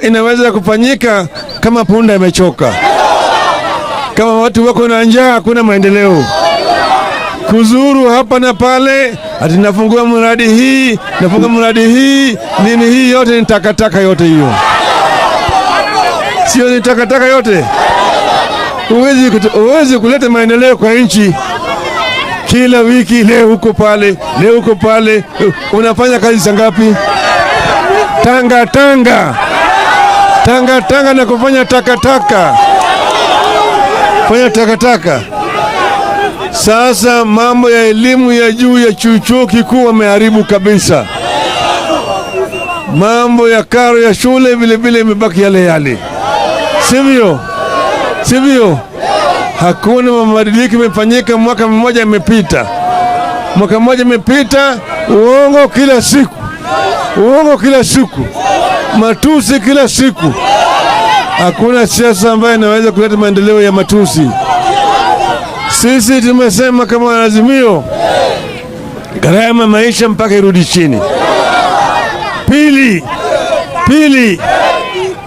inaweza kufanyika kama punda imechoka. Kama watu wako na njaa, hakuna maendeleo. Kuzuru hapa na pale, ati nafungua mradi hii, nafunga mradi hii, nini hii yote ni takataka yote hiyo. Sio ni takataka yote. Uwezi kuleta maendeleo kwa nchi. Kila wiki leo huko pale, leo huko pale, unafanya kazi sangapi? Tanga na kufanya takataka. Fanya takataka. Sasa mambo ya elimu ya juu ya chuo kikuu wameharibu kabisa. Mambo ya karo ya shule vile vile imebaki yale yale. Sivyo? Hakuna mabadiliko yamefanyika, mwaka mmoja umepita. Uongo kila siku. Matusi kila siku. Hakuna siasa ambayo inaweza kuleta maendeleo ya matusi. Sisi tumesema kama Azimio, gharama maisha mpaka irudi chini. Pili,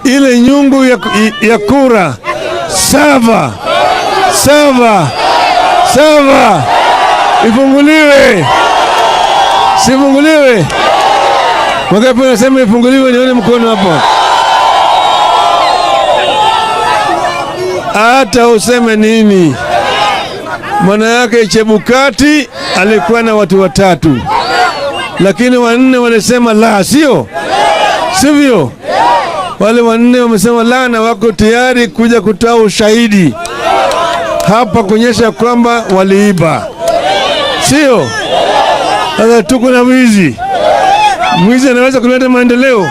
ile nyungu ya kura sava ifunguliwe. Sifunguliwe. Wangapi wanasema ifunguliwe? Nione mkono hapo. Hata useme nini, maana yake Chebukati alikuwa na watu 3, lakini 4 walisema la, sivyo? Wale 4 wamesema la na wako tayari kuja kutoa ushahidi hapa kuonyesha kwamba waliiba, sio? Sasa tuko na mwizi anaweza kuleta maendeleo?